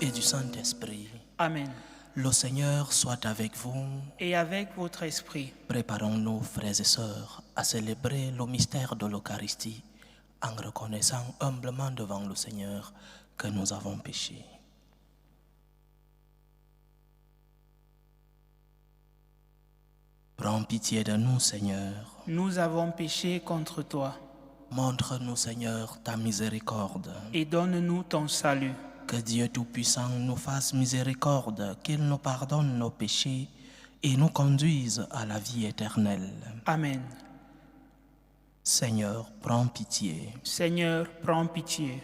et du Saint-Esprit. Amen. Le Seigneur soit avec vous. Et avec votre esprit. Préparons-nous, frères et sœurs, à célébrer le mystère de l'Eucharistie en reconnaissant humblement devant le Seigneur que nous avons péché. Prends pitié de nous, Seigneur. Nous avons péché contre toi. Montre-nous, Seigneur, ta miséricorde. Et donne-nous ton salut. Que Dieu Tout-Puissant nous fasse miséricorde, qu'il nous pardonne nos péchés et nous conduise à la vie éternelle. Amen. Seigneur, prends pitié. Seigneur, prends pitié.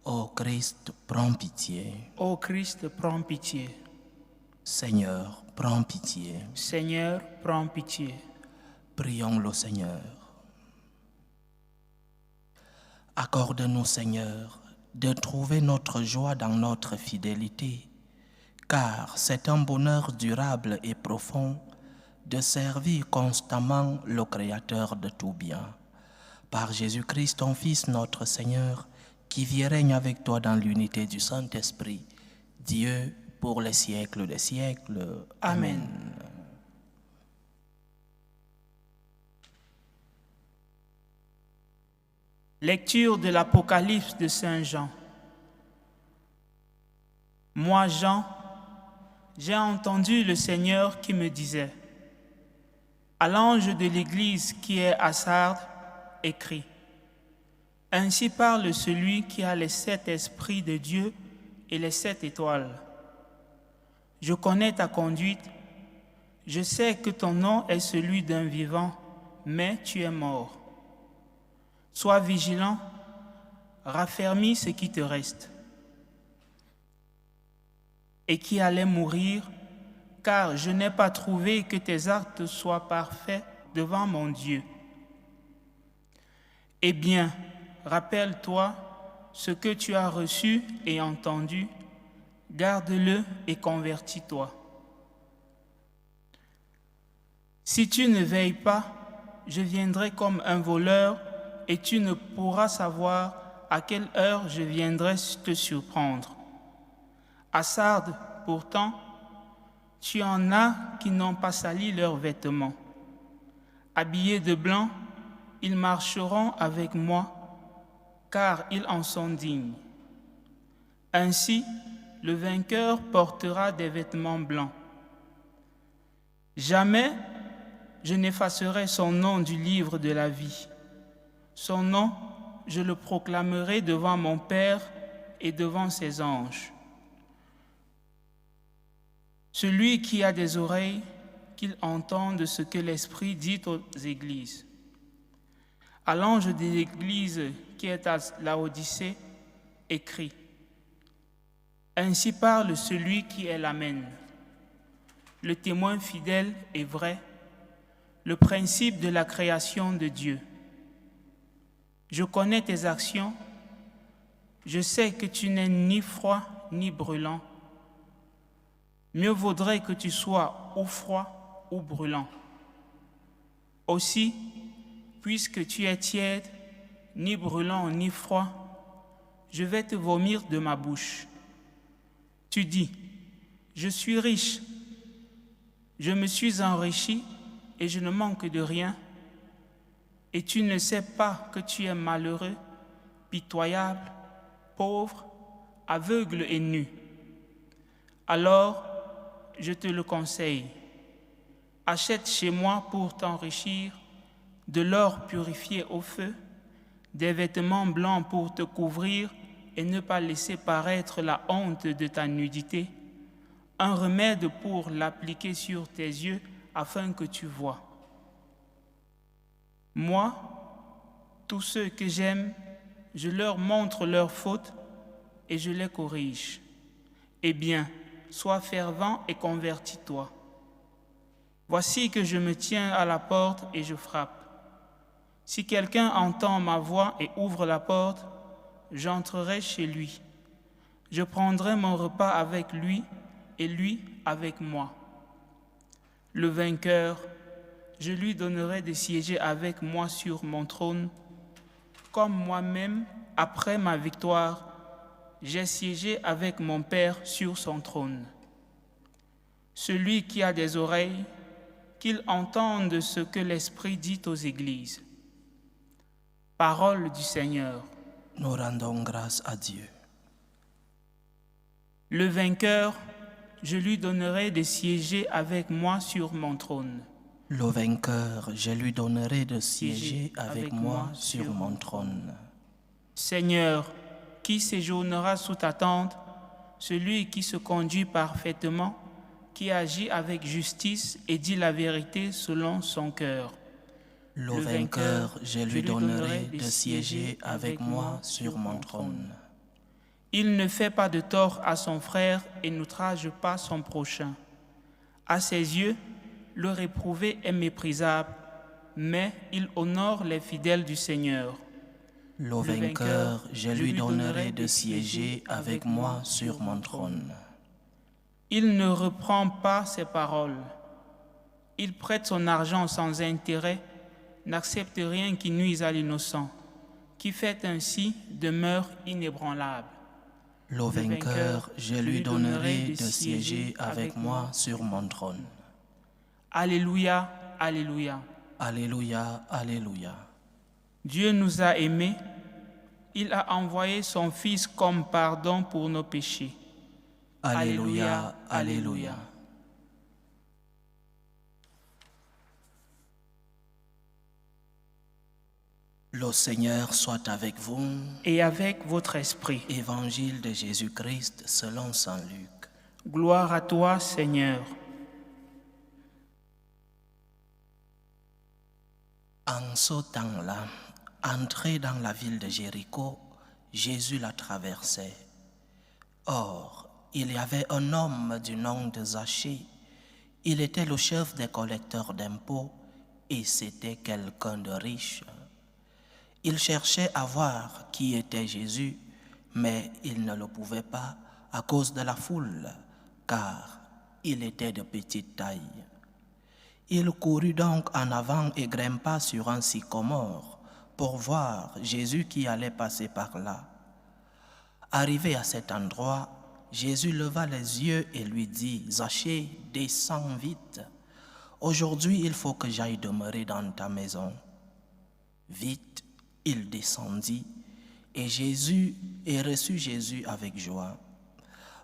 Ô Christ, prends pitié. Ô Christ, prends pitié. Seigneur, prends pitié. Seigneur, prends pitié. Prions le Seigneur. Accorde-nous, Seigneur, de trouver notre joie dans notre fidélité, car c'est un bonheur durable et profond de servir constamment le Créateur de tout bien. Par Jésus-Christ, ton Fils, notre Seigneur, qui vit et règne avec toi dans l'unité du Saint-Esprit, Dieu, pour les siècles des siècles. Amen. Lecture de l'Apocalypse de Saint Jean. Moi, Jean, j'ai entendu le Seigneur qui me disait: à l'ange de l'Église qui est à Sardes, écrit: ainsi parle celui qui a les 7 esprits de Dieu et les 7 étoiles. Je connais ta conduite, je sais que ton nom est celui d'un vivant, mais tu es mort. Sois vigilant, raffermis ce qui te reste et qui allait mourir, car je n'ai pas trouvé que tes actes soient parfaits devant mon Dieu. Eh bien, rappelle-toi ce que tu as reçu et entendu, garde-le et convertis-toi. Si tu ne veilles pas, je viendrai comme un voleur et tu ne pourras savoir à quelle heure je viendrai te surprendre. À Sardes, pourtant, tu en as qui n'ont pas sali leurs vêtements. Habillés de blanc, ils marcheront avec moi, car ils en sont dignes. Ainsi, le vainqueur portera des vêtements blancs. Jamais je n'effacerai son nom du livre de la vie. Son nom, je le proclamerai devant mon Père et devant ses anges. Celui qui a des oreilles, qu'il entende ce que l'Esprit dit aux églises. À l'ange de l'église qui est à Laodicée, écrit: ainsi parle celui qui est l'Amen, le témoin fidèle et vrai, le principe de la création de Dieu. Je connais tes actions, je sais que tu n'es ni froid ni brûlant. Mieux vaudrait que tu sois ou froid ou brûlant. Aussi, puisque tu es tiède, ni brûlant ni froid, je vais te vomir de ma bouche. Tu dis: je suis riche, je me suis enrichi et je ne manque de rien. Et tu ne sais pas que tu es malheureux, pitoyable, pauvre, aveugle et nu. Alors, je te le conseille. Achète chez moi pour t'enrichir de l'or purifié au feu, des vêtements blancs pour te couvrir et ne pas laisser paraître la honte de ta nudité, un remède pour l'appliquer sur tes yeux afin que tu vois. Moi, tous ceux que j'aime, je leur montre leurs fautes et je les corrige. Eh bien, sois fervent et convertis-toi. Voici que je me tiens à la porte et je frappe. Si quelqu'un entend ma voix et ouvre la porte, j'entrerai chez lui. Je prendrai mon repas avec lui et lui avec moi. Le vainqueur, je lui donnerai de siéger avec moi sur mon trône, comme moi-même, après ma victoire, j'ai siégé avec mon Père sur son trône. Celui qui a des oreilles, qu'il entende ce que l'Esprit dit aux églises. Parole du Seigneur. Nous rendons grâce à Dieu. Le vainqueur, je lui donnerai de siéger avec moi sur mon trône. Le vainqueur, je lui donnerai de siéger avec moi sur mon trône. Seigneur, qui séjournera sous ta tente, celui qui se conduit parfaitement, qui agit avec justice et dit la vérité selon son cœur. Le vainqueur, je lui donnerai de siéger avec moi sur mon trône. Il ne fait pas de tort à son frère et n'outrage pas son prochain. À ses yeux, le réprouvé est méprisable, mais il honore les fidèles du Seigneur. Le vainqueur, je lui donnerai de siéger avec moi sur mon trône. Il ne reprend pas ses paroles. Il prête son argent sans intérêt, n'accepte rien qui nuise à l'innocent. Qui fait ainsi demeure inébranlable. Le vainqueur, je lui donnerai de siéger avec moi sur mon trône. Alléluia, alléluia. Alléluia, alléluia. Dieu nous a aimés. Il a envoyé son Fils comme pardon pour nos péchés. Alléluia, alléluia. Le Seigneur soit avec vous. Et avec votre esprit. Évangile de Jésus-Christ selon saint Luc. Gloire à toi, Seigneur. En ce temps-là, entré dans la ville de Jéricho, Jésus la traversait. Or, il y avait un homme du nom de Zachée. Il était le chef des collecteurs d'impôts et c'était quelqu'un de riche. Il cherchait à voir qui était Jésus, mais il ne le pouvait pas à cause de la foule, car il était de petite taille. Il courut donc en avant et grimpa sur un sycomore pour voir Jésus qui allait passer par là. Arrivé à cet endroit, Jésus leva les yeux et lui dit « Zachée, descends vite. Aujourd'hui, il faut que j'aille demeurer dans ta maison. » Vite, il descendit et reçut Jésus avec joie.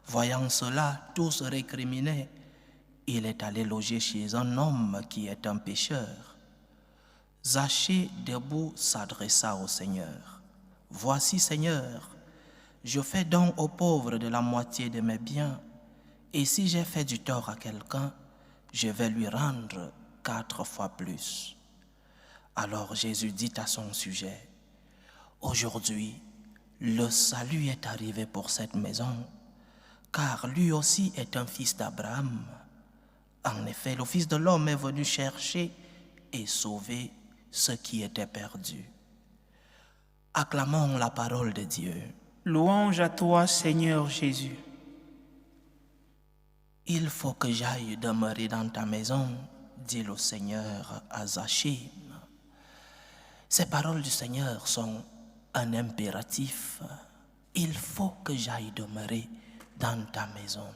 Voyant cela, tous se récriminaient. Il est allé loger chez un homme qui est un pécheur. Zachée, debout, s'adressa au Seigneur. « Voici, Seigneur, je fais don aux pauvres de la moitié de mes biens, et si j'ai fait du tort à quelqu'un, je vais lui rendre 4 fois plus. » Alors Jésus dit à son sujet, « Aujourd'hui, le salut est arrivé pour cette maison, car lui aussi est un fils d'Abraham. En effet, le Fils de l'homme est venu chercher et sauver ce qui était perdu. » Acclamons la parole de Dieu. Louange à toi, Seigneur Jésus. Il faut que j'aille demeurer dans ta maison, dit le Seigneur à Zachée. Ces paroles du Seigneur sont un impératif. Il faut que j'aille demeurer dans ta maison.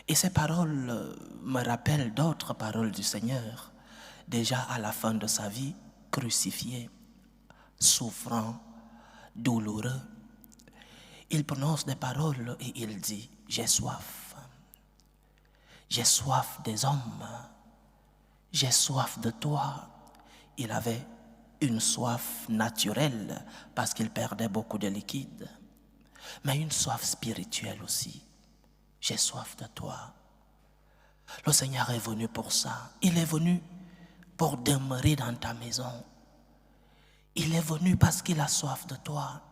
Et ces paroles me rappellent d'autres paroles du Seigneur, déjà à la fin de sa vie, crucifié, souffrant, douloureux. Il prononce des paroles et il dit « J'ai soif. J'ai soif des hommes. J'ai soif de toi. » Il avait une soif naturelle parce qu'il perdait beaucoup de liquide, mais une soif spirituelle aussi. J'ai soif de toi. Le Seigneur est venu pour ça. Il est venu pour demeurer dans ta maison. Il est venu parce qu'il a soif de toi.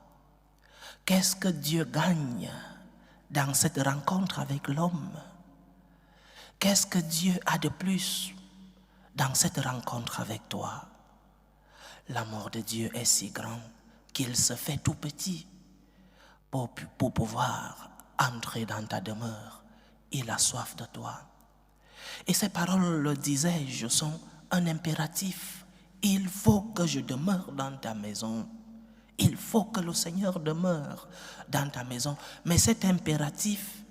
Qu'est-ce que Dieu gagne dans cette rencontre avec l'homme? Qu'est-ce que Dieu a de plus dans cette rencontre avec toi? L'amour de Dieu est si grand qu'il se fait tout petit pour pouvoir entrer dans ta demeure. Il a soif de toi. Et ces paroles, le disais-je, sont un impératif. Il faut que je demeure dans ta maison. Il faut que le Seigneur demeure dans ta maison. Mais cet impératif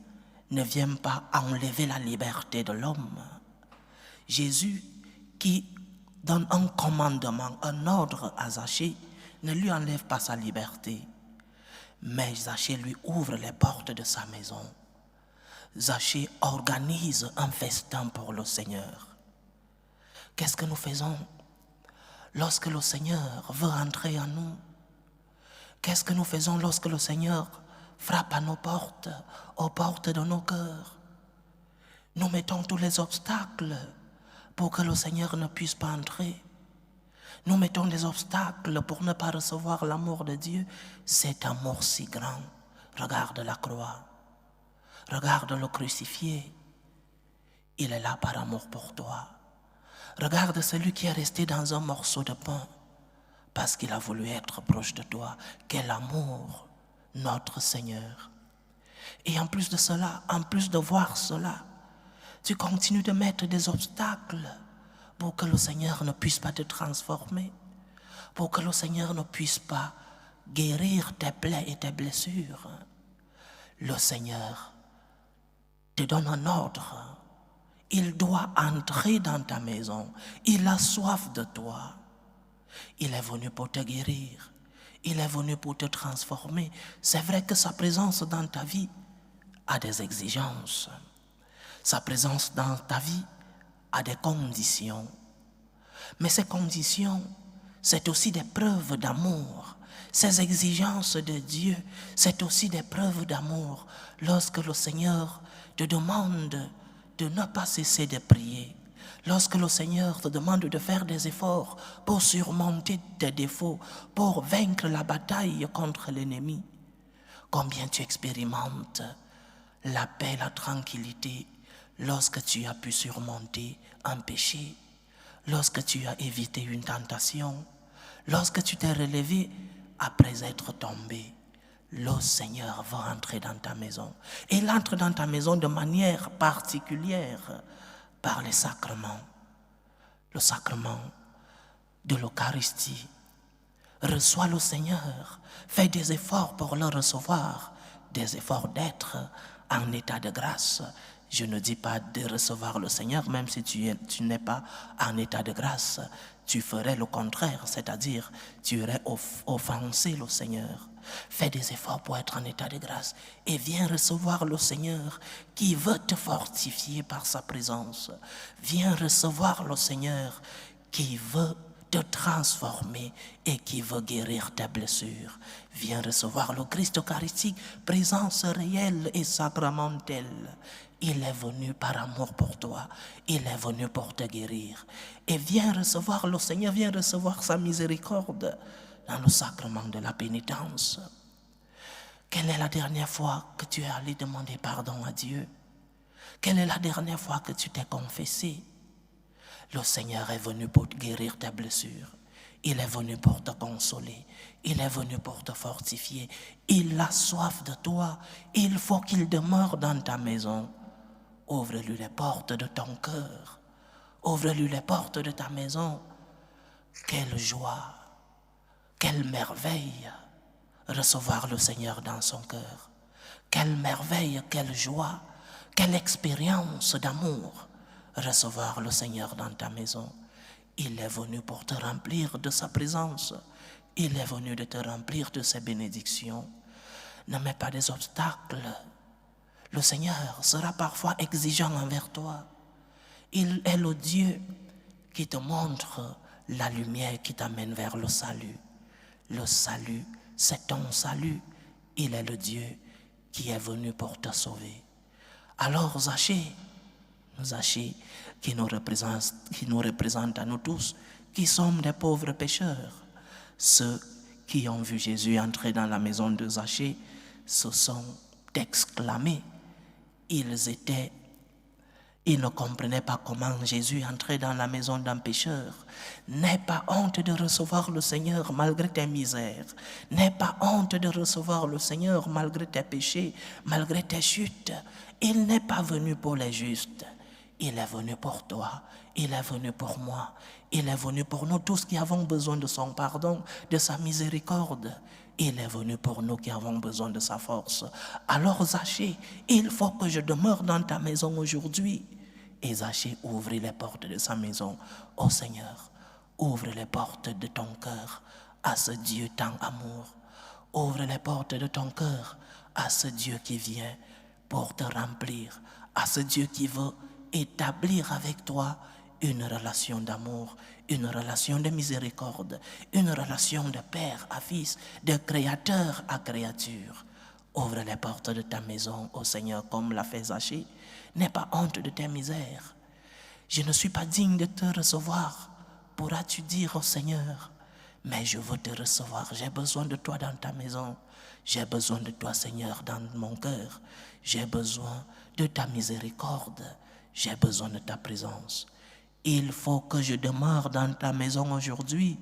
ne vient pas enlever la liberté de l'homme. Jésus, qui donne un commandement, un ordre à Zachée, ne lui enlève pas sa liberté. Mais Zachée lui ouvre les portes de sa maison. Zachée organise un festin pour le Seigneur. Qu'est-ce que nous faisons lorsque le Seigneur veut entrer en nous? Qu'est-ce que nous faisons lorsque le Seigneur frappe à nos portes, aux portes de nos cœurs? Nous mettons tous les obstacles pour que le Seigneur ne puisse pas entrer. Nous mettons des obstacles pour ne pas recevoir l'amour de Dieu. Cet amour si grand. Regarde la croix. Regarde le crucifié. Il est là par amour pour toi. Regarde celui qui est resté dans un morceau de pain parce qu'il a voulu être proche de toi. Quel amour, notre Seigneur. Et en plus de cela, en plus de voir cela, tu continues de mettre des obstacles pour que le Seigneur ne puisse pas te transformer, pour que le Seigneur ne puisse pas guérir tes plaies et tes blessures. Le Seigneur te donne un ordre. Il doit entrer dans ta maison. Il a soif de toi. Il est venu pour te guérir. Il est venu pour te transformer. C'est vrai que sa présence dans ta vie a des exigences. Sa présence dans ta vie a des conditions. Mais ces conditions, c'est aussi des preuves d'amour. Ces exigences de Dieu, c'est aussi des preuves d'amour. Lorsque le Seigneur te demande de ne pas cesser de prier, lorsque le Seigneur te demande de faire des efforts pour surmonter tes défauts, pour vaincre la bataille contre l'ennemi, combien tu expérimentes la paix, la tranquillité, lorsque tu as pu surmonter un péché, lorsque tu as évité une tentation, lorsque tu t'es relevé après être tombé. Le Seigneur va entrer dans ta maison. Et il entre dans ta maison de manière particulière par les sacrements. Le sacrement de l'Eucharistie. Reçois le Seigneur. Fais des efforts pour le recevoir. Des efforts d'être en état de grâce. Je ne dis pas de recevoir le Seigneur, même si tu n'es pas en état de grâce. Tu ferais le contraire, c'est-à-dire tu irais offenser le Seigneur. Fais des efforts pour être en état de grâce et viens recevoir le Seigneur qui veut te fortifier par sa présence. Viens recevoir le Seigneur qui veut te transformer et qui veut guérir tes blessures. Viens recevoir le Christ eucharistique, présence réelle et sacramentelle. Il est venu par amour pour toi. Il est venu pour te guérir. Et viens recevoir le Seigneur, viens recevoir sa miséricorde dans le sacrement de la pénitence. Quelle est la dernière fois que tu es allé demander pardon à Dieu? Quelle est la dernière fois que tu t'es confessé? Le Seigneur est venu pour guérir tes blessures. Il est venu pour te consoler. Il est venu pour te fortifier. Il a soif de toi. Il faut qu'il demeure dans ta maison. Ouvre-lui les portes de ton cœur. Ouvre-lui les portes de ta maison. Quelle joie, quelle merveille recevoir le Seigneur dans son cœur. Quelle merveille, quelle joie, quelle expérience d'amour recevoir le Seigneur dans ta maison. Il est venu pour te remplir de sa présence. Il est venu de te remplir de ses bénédictions. Ne mets pas des obstacles. Le Seigneur sera parfois exigeant envers toi. Il est le Dieu qui te montre la lumière qui t'amène vers le salut. Le salut, c'est ton salut. Il est le Dieu qui est venu pour te sauver. Alors Zachée qui nous représente à nous tous, qui sommes des pauvres pécheurs. Ceux qui ont vu Jésus entrer dans la maison de Zachée se sont exclamés. Ils ne comprenaient pas comment Jésus entrait dans la maison d'un pécheur. N'aie pas honte de recevoir le Seigneur malgré tes misères. N'aie pas honte de recevoir le Seigneur malgré tes péchés, malgré tes chutes. Il n'est pas venu pour les justes. Il est venu pour toi, il est venu pour moi, il est venu pour nous tous qui avons besoin de son pardon, de sa miséricorde. Il est venu pour nous qui avons besoin de sa force. Alors Zachée, il faut que je demeure dans ta maison aujourd'hui. Et Zachée ouvrit les portes de sa maison. Ô Seigneur, ouvre les portes de ton cœur à ce Dieu tant amour. Ouvre les portes de ton cœur à ce Dieu qui vient pour te remplir, à ce Dieu qui veut établir avec toi une relation d'amour, une relation de miséricorde, une relation de père à fils, de créateur à créature. Ouvre les portes de ta maison, ô Seigneur, comme l'a fait Zachée. N'aie pas honte de tes misères. Je ne suis pas digne de te recevoir, pourras-tu dire au Seigneur. Mais je veux te recevoir, j'ai besoin de toi dans ta maison. J'ai besoin de toi, Seigneur, dans mon cœur. J'ai besoin de ta miséricorde. J'ai besoin de ta présence. Il faut que je demeure dans ta maison aujourd'hui.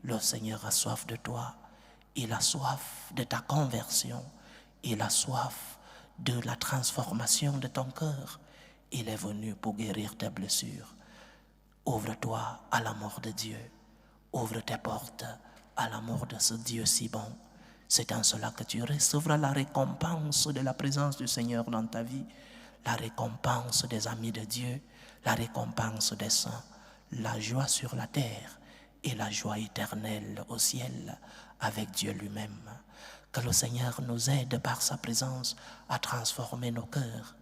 Le Seigneur a soif de toi. Il a soif de ta conversion. Il a soif de la transformation de ton cœur. Il est venu pour guérir tes blessures. Ouvre-toi à l'amour de Dieu. Ouvre tes portes à l'amour de ce Dieu si bon. C'est en cela que tu recevras la récompense de la présence du Seigneur dans ta vie, la récompense des amis de Dieu, la récompense des saints, la joie sur la terre et la joie éternelle au ciel avec Dieu lui-même. Que le Seigneur nous aide par sa présence à transformer nos cœurs.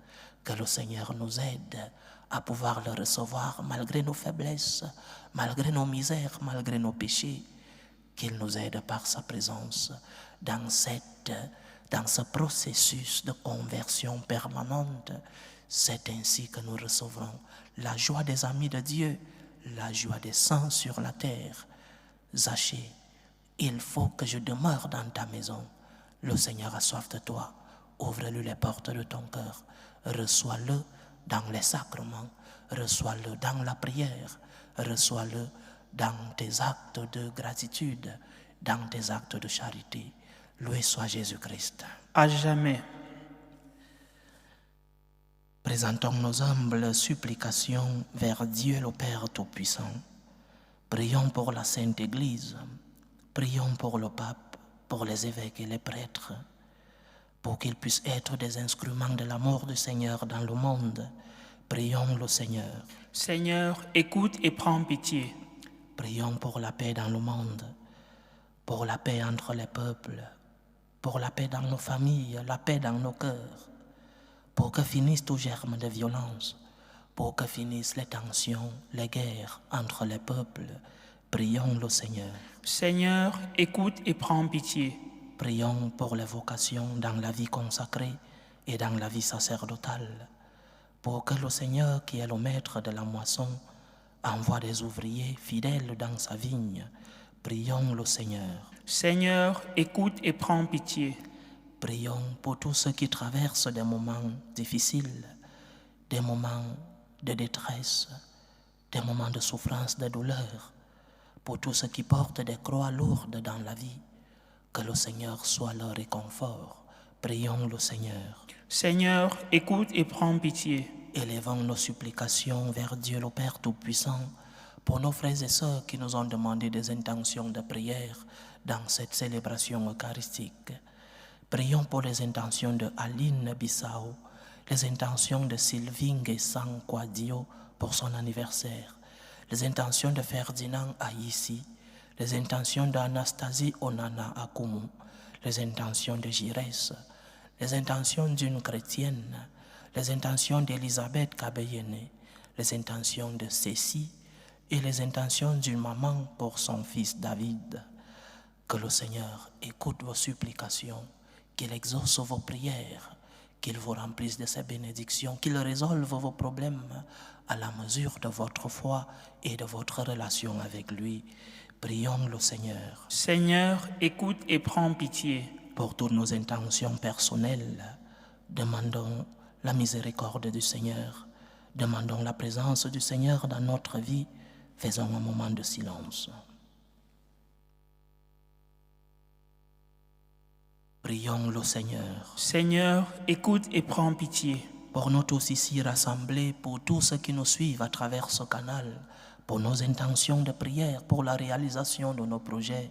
Que le Seigneur nous aide à pouvoir le recevoir malgré nos faiblesses, malgré nos misères, malgré nos péchés. Qu'il nous aide par sa présence dans ce processus de conversion permanente. C'est ainsi que nous recevrons la joie des amis de Dieu, la joie des saints sur la terre. Zachée, il faut que je demeure dans ta maison. Le Seigneur a soif de toi. Ouvre-lui les portes de ton cœur. Reçois-le dans les sacrements. Reçois-le dans la prière. Reçois-le dans tes actes de gratitude, dans tes actes de charité. Loué soit Jésus-Christ. À jamais. Présentons nos humbles supplications vers Dieu le Père Tout-Puissant. Prions pour la Sainte Église. Prions pour le pape, pour les évêques et les prêtres, pour qu'ils puissent être des instruments de l'amour du Seigneur dans le monde. Prions le Seigneur. Seigneur, écoute et prends pitié. Prions pour la paix dans le monde, pour la paix entre les peuples, pour la paix dans nos familles, la paix dans nos cœurs, pour que finissent tout germe de violence, pour que finissent les tensions, les guerres entre les peuples. Prions le Seigneur. Seigneur, écoute et prends pitié. Prions pour les vocations dans la vie consacrée et dans la vie sacerdotale, pour que le Seigneur, qui est le maître de la moisson, envoie des ouvriers fidèles dans sa vigne. Prions le Seigneur. Seigneur, écoute et prends pitié. Prions pour tous ceux qui traversent des moments difficiles, des moments de détresse, des moments de souffrance, de douleur, pour tous ceux qui portent des croix lourdes dans la vie. Que le Seigneur soit leur réconfort. Prions le Seigneur. Seigneur, écoute et prends pitié. Élevons nos supplications vers Dieu le Père Tout-Puissant pour nos frères et sœurs qui nous ont demandé des intentions de prière dans cette célébration eucharistique. Prions pour les intentions de Aline Bissau, les intentions de Sylvie Nguessan Kwadio pour son anniversaire, les intentions de Ferdinand Aïssi, les intentions d'Anastasie Onana Akumu, les intentions de Giresse, les intentions d'une chrétienne, les intentions d'Elisabeth Kabeyene, les intentions de Cécile et les intentions d'une maman pour son fils David. Que le Seigneur écoute vos supplications, qu'il exauce vos prières, qu'il vous remplisse de ses bénédictions, qu'il résolve vos problèmes à la mesure de votre foi et de votre relation avec lui. Prions le Seigneur. Seigneur, écoute et prends pitié. Pour toutes nos intentions personnelles, demandons la miséricorde du Seigneur. Demandons la présence du Seigneur dans notre vie. Faisons un moment de silence. Prions le Seigneur. Seigneur, écoute et prends pitié. pour nous tous ici rassemblés, pour tous ceux qui nous suivent à travers ce canal, pour nos intentions de prière, pour la réalisation de nos projets,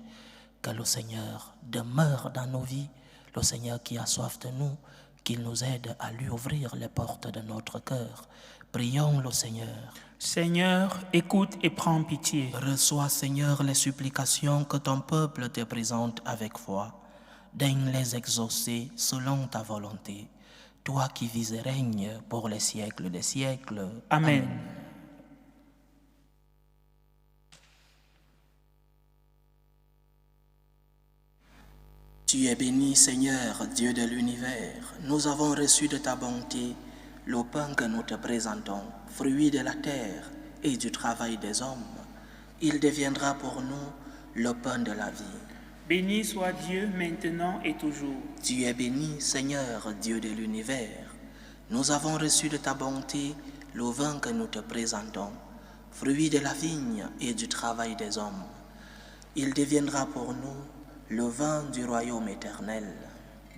que le Seigneur demeure dans nos vies, le Seigneur qui a soif de nous, qu'il nous aide à lui ouvrir les portes de notre cœur. Prions le Seigneur. Seigneur, écoute et prends pitié. Reçois, Seigneur, les supplications que ton peuple te présente avec foi. Daigne les exaucer selon ta volonté. Toi qui vis et règnes pour les siècles des siècles. Amen. Tu es béni, Seigneur, Dieu de l'univers. Nous avons reçu de ta bonté le pain que nous te présentons, fruit de la terre et du travail des hommes. Il deviendra pour nous le pain de la vie. Béni soit Dieu maintenant et toujours. Tu es béni, Seigneur, Dieu de l'univers. Nous avons reçu de ta bonté le vin que nous te présentons, fruit de la vigne et du travail des hommes. Il deviendra pour nous le vin du royaume éternel.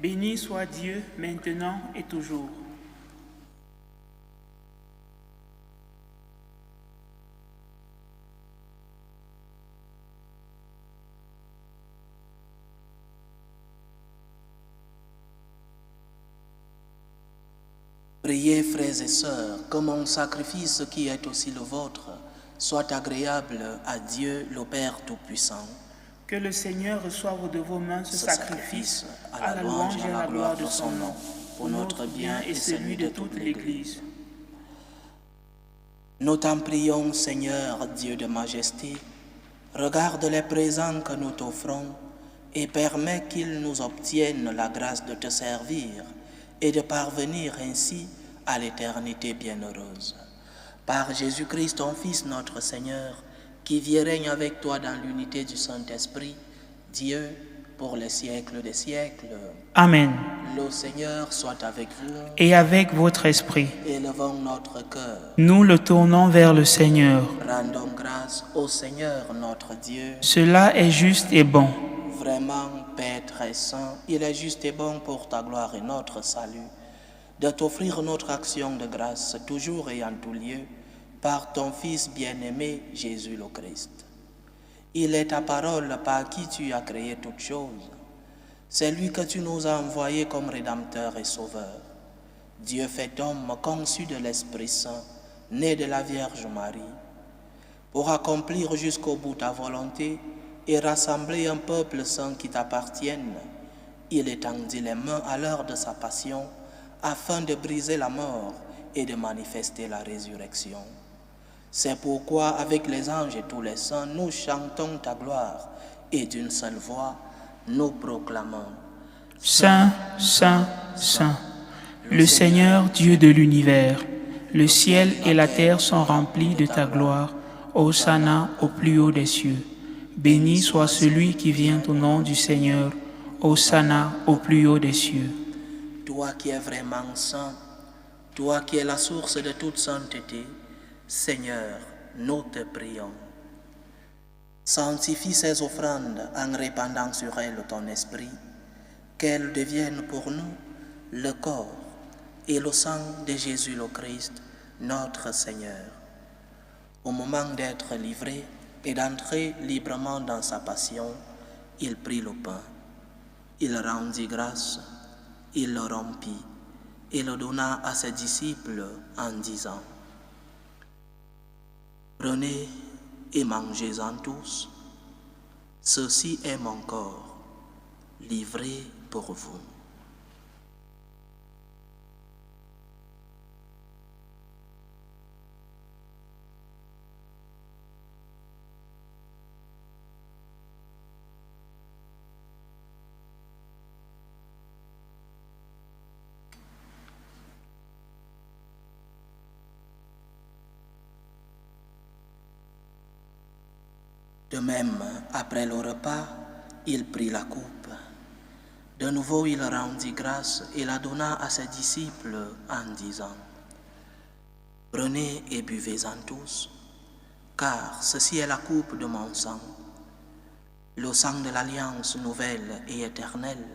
Béni soit Dieu maintenant et toujours. Priez, frères et sœurs, que mon sacrifice qui est aussi le vôtre soit agréable à Dieu le Père Tout-Puissant. Que le Seigneur reçoive de vos mains ce sacrifice à la louange et à la gloire de son nom, pour notre bien et celui de toute l'Église. Nous t'en prions, Seigneur, Dieu de majesté, regarde les présents que nous t'offrons et permets qu'ils nous obtiennent la grâce de te servir et de parvenir ainsi à l'éternité bienheureuse. Par Jésus-Christ, ton Fils, notre Seigneur, qui vit et règne avec toi dans l'unité du Saint-Esprit, Dieu, pour les siècles des siècles. Amen. Le Seigneur soit avec vous. Et avec votre esprit, Élevons notre cœur. nous le tournons vers le Seigneur. Rendons grâce au Seigneur notre Dieu. Cela est juste et bon. Vraiment, Père très saint, il est juste et bon pour ta gloire et notre salut, de t'offrir notre action de grâce toujours et en tout lieu, par ton Fils bien-aimé, Jésus le Christ. Il est ta parole par qui tu as créé toutes choses. C'est lui que tu nous as envoyé comme Rédempteur et Sauveur. Dieu fait homme conçu de l'Esprit Saint, né de la Vierge Marie, pour accomplir jusqu'au bout ta volonté et rassembler un peuple saint qui t'appartienne. Il étendit les mains à l'heure de sa passion, afin de briser la mort et de manifester la résurrection. C'est pourquoi, avec les anges et tous les saints, nous chantons ta gloire, et d'une seule voix, nous proclamons: Saint, Saint, Saint, le Seigneur Dieu de l'univers, le ciel et la terre sont remplis de ta gloire. Hosanna au plus haut des cieux. Béni soit celui qui vient au nom du Seigneur. Hosanna au plus haut des cieux. Toi qui es vraiment saint, toi qui es la source de toute sainteté, Seigneur, nous te prions. Sanctifie ces offrandes en répandant sur elles ton esprit, qu'elles deviennent pour nous le corps et le sang de Jésus le Christ, notre Seigneur. Au moment d'être livré et d'entrer librement dans sa passion, il prit le pain, il rendit grâce, il le rompit et le donna à ses disciples en disant: Prenez et mangez-en tous, ceci est mon corps, livré pour vous. De même, après le repas, il prit la coupe. De nouveau, il rendit grâce et la donna à ses disciples en disant: Prenez et buvez-en tous, car ceci est la coupe de mon sang, le sang de l'alliance nouvelle et éternelle,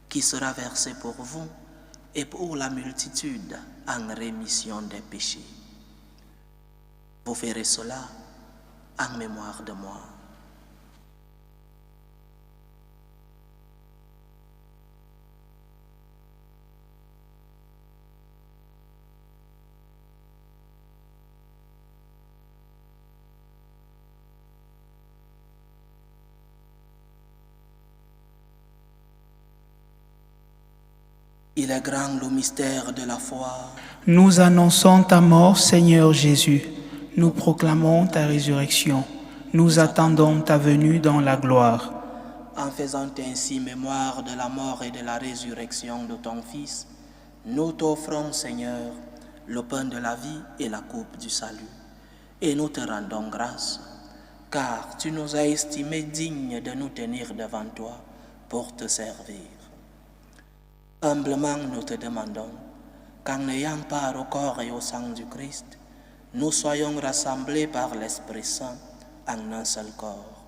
qui sera versé pour vous et pour la multitude en rémission des péchés. Vous ferez cela en mémoire de moi. Il est grand le mystère de la foi. Nous annonçons ta mort, Seigneur Jésus. Nous proclamons ta résurrection. Nous attendons ta venue dans la gloire. En faisant ainsi mémoire de la mort et de la résurrection de ton Fils, nous t'offrons, Seigneur, le pain de la vie et la coupe du salut. Et nous te rendons grâce, car tu nous as estimés dignes de nous tenir devant toi pour te servir. Humblement, nous te demandons qu'en n'ayant part au corps et au sang du Christ, nous soyons rassemblés par l'Esprit Saint en un seul corps.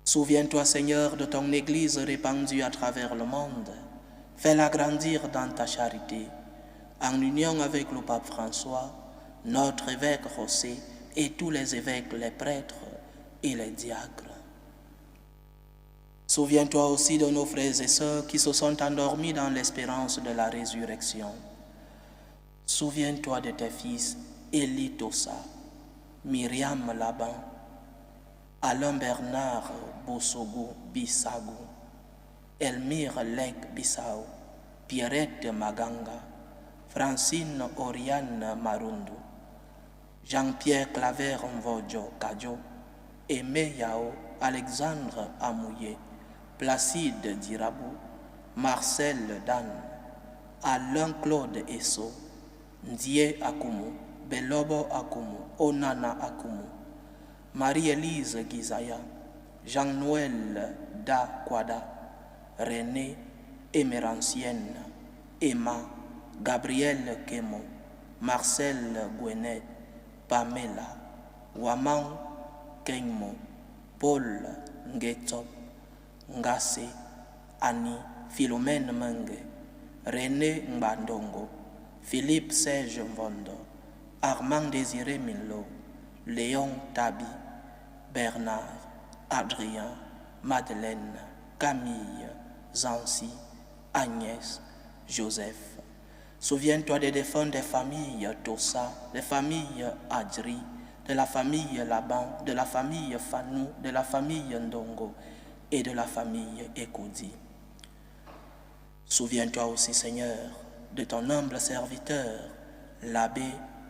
Souviens-toi, Seigneur, de ton Église répandue à travers le monde. Fais-la grandir dans ta charité, en union avec le pape François, notre évêque José et tous les évêques, les prêtres et les diacres. Souviens-toi aussi de nos frères et sœurs qui se sont endormis dans l'espérance de la résurrection. Souviens-toi de tes fils Élie Tossa, Myriam Laban, Alain Bernard Bosogo Bissagou, Elmire Lek Bissau, Pierrette Maganga, Francine Oriane Marundu, Jean-Pierre Claver Mvodjo Kadjo, Aimé Yao, Alexandre Amouye, Placide Dirabou, Marcel Dan, Alain-Claude Esso, Ndie Akumu, Belobo Akumu, Onana Akumu, Marie-Élise Gizaya, Jean-Noël Da Kwada, René Émérancienne, Emma, Gabriel Kemo, Marcel Gwenet, Pamela, Waman Kenymo, Paul Ngetop, Ngase, Annie, Philomène Menge, René Mbandongo, Philippe Serge Mvondo, Armand Désiré Milo, Léon Tabi, Bernard, Adrien, Madeleine, Camille, Zancy, Agnès, Joseph. Souviens-toi des défunts des familles Tossa, des familles Adri, de la famille Laban, de la famille Fanou, de la famille Ndongo et de la famille Ekoudi. Souviens-toi aussi, Seigneur, de ton humble serviteur, l'abbé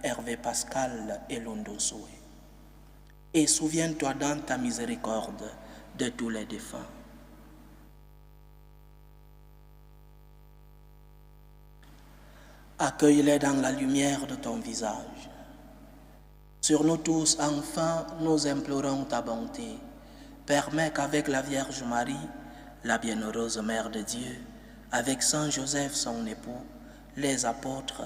Hervé Pascal Elondosoué. Et souviens-toi dans ta miséricorde de tous les défunts. Accueille-les dans la lumière de ton visage. Sur nous tous, enfin, nous implorons ta bonté. Permets qu'avec la Vierge Marie, la bienheureuse Mère de Dieu, avec Saint Joseph son époux, les apôtres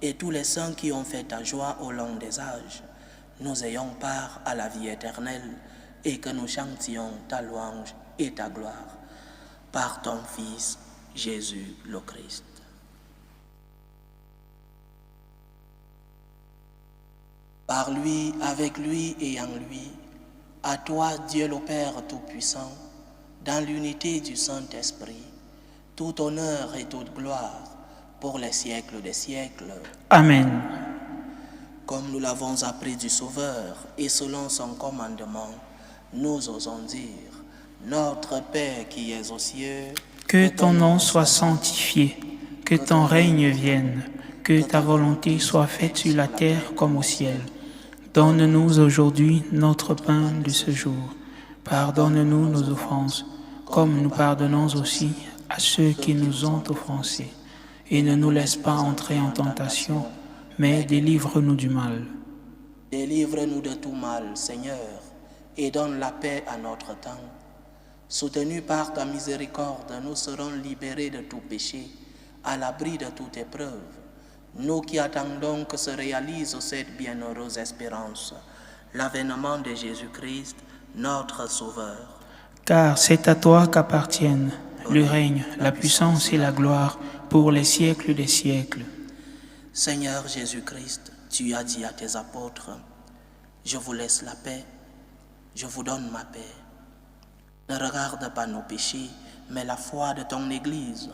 et tous les saints qui ont fait ta joie au long des âges, nous ayons part à la vie éternelle et que nous chantions ta louange et ta gloire par ton Fils Jésus le Christ. Par lui, avec lui et en lui, à toi, Dieu le Père Tout-Puissant, dans l'unité du Saint-Esprit, tout honneur et toute gloire pour les siècles des siècles. Amen. Comme nous l'avons appris du Sauveur et selon son commandement, nous osons dire, Notre Père qui es aux cieux, que ton nom soit sanctifié, que ton règne vienne, que ta volonté soit faite sur la terre comme au ciel. Donne-nous aujourd'hui notre pain de ce jour. Pardonne-nous nos offenses, comme nous pardonnons aussi à ceux qui nous ont offensés. Et ne nous laisse pas entrer en tentation, mais délivre-nous du mal. Délivre-nous de tout mal, Seigneur, et donne la paix à notre temps. Soutenus par ta miséricorde, nous serons libérés de tout péché, à l'abri de toute épreuve. Nous qui attendons que se réalise cette bienheureuse espérance, l'avènement de Jésus-Christ, notre Sauveur. Car c'est à toi qu'appartiennent le règne, la puissance et la gloire pour les siècles des siècles. Seigneur Jésus-Christ, tu as dit à tes apôtres, « Je vous laisse la paix, je vous donne ma paix. Ne regarde pas nos péchés, mais la foi de ton Église.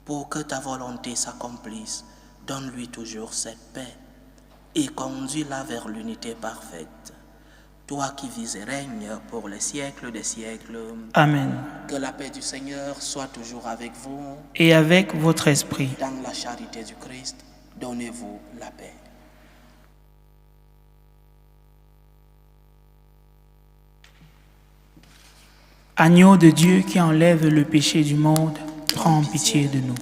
Pour que ta volonté s'accomplisse, donne-lui toujours cette paix et conduis-la vers l'unité parfaite. Toi qui vis et règnes pour les siècles des siècles. Amen. Que la paix du Seigneur soit toujours avec vous. Et avec votre esprit. Dans la charité du Christ, donnez-vous la paix. Agneau de Dieu qui enlève le péché du monde, prends pitié de nous.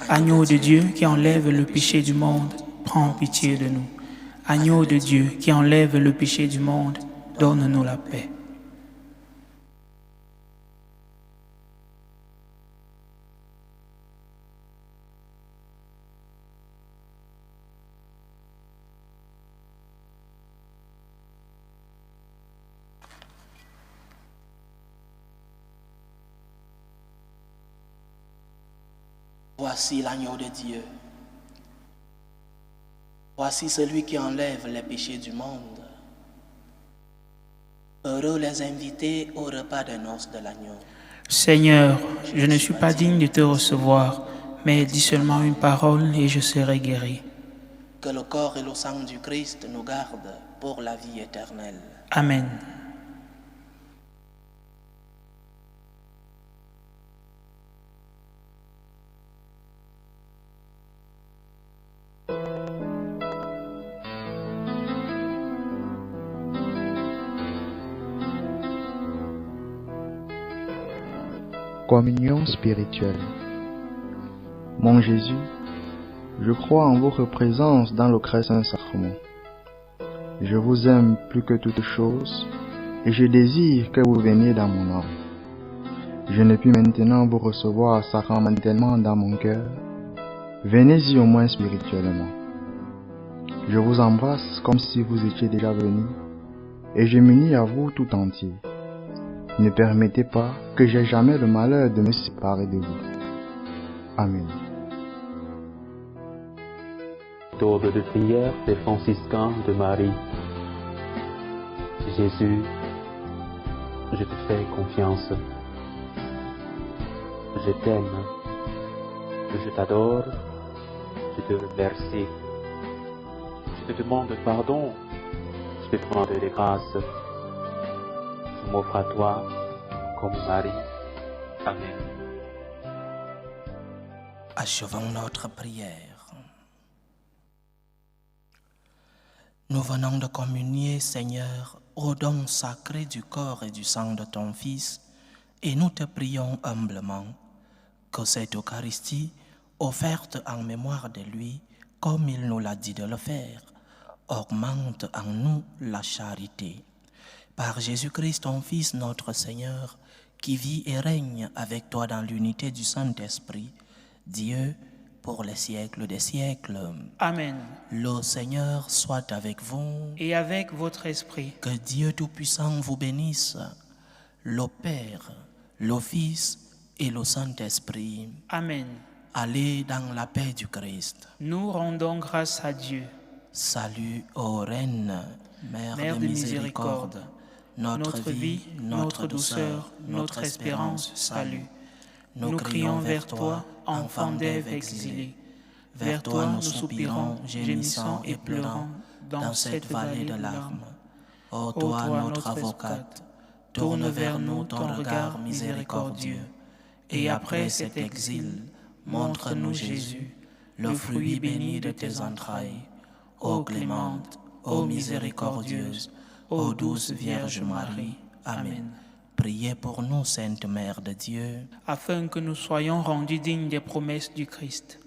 Agneau de Dieu qui enlève le péché du monde, prends pitié de nous. Agneau de Dieu qui enlève le péché du monde, donne-nous la paix. Voici l'agneau de Dieu. Voici celui qui enlève les péchés du monde. Heureux les invités au repas de noces de l'agneau. Seigneur, je ne suis pas digne de te recevoir, mais dis seulement une parole et je serai guéri. Que le corps et le sang du Christ nous gardent pour la vie éternelle. Amen. Communion spirituelle. Mon Jésus, je crois en votre présence dans le très saint sacrement. Je vous aime plus que toute chose et je désire que vous veniez dans mon âme. Je ne puis maintenant vous recevoir sacramentellement dans mon cœur. Venez-y au moins spirituellement. Je vous embrasse comme si vous étiez déjà venu et je m'unis à vous tout entier. Ne permettez pas que j'aie jamais le malheur de me séparer de vous. Amen. Méthode de prière des franciscains de Marie. Jésus, je te fais confiance. Je t'aime. Je t'adore. Je te remercie. Je te demande pardon. Je te demande des grâces. Je m'offre à toi comme Marie. Amen. Achevons notre prière. Nous venons de communier, Seigneur, au don sacré du corps et du sang de ton Fils, et nous te prions humblement que cette Eucharistie, offerte en mémoire de lui, comme il nous l'a dit de le faire, augmente en nous la charité. Par Jésus-Christ, ton Fils, notre Seigneur, qui vit et règne avec toi dans l'unité du Saint-Esprit, Dieu, pour les siècles des siècles. Amen. Le Seigneur soit avec vous. Et avec votre esprit. Que Dieu Tout-Puissant vous bénisse, le Père, le Fils et le Saint-Esprit. Amen. Allez dans la paix du Christ. Nous rendons grâce à Dieu. Salut, ô Reine, Mère de miséricorde, notre vie, notre douceur, notre espérance, salut. Nous crions vers toi, enfant d'Ève exilé. Vers toi nous soupirons, gémissant et pleurant, dans cette vallée de larmes. Ô toi, notre avocate, tourne vers nous ton regard miséricordieux. Et après cet exil, montre-nous Jésus, le fruit béni de tes entrailles. Ô clémente, ô miséricordieuse, ô douce Vierge Marie. Amen. Priez pour nous, Sainte Mère de Dieu, afin que nous soyons rendus dignes des promesses du Christ.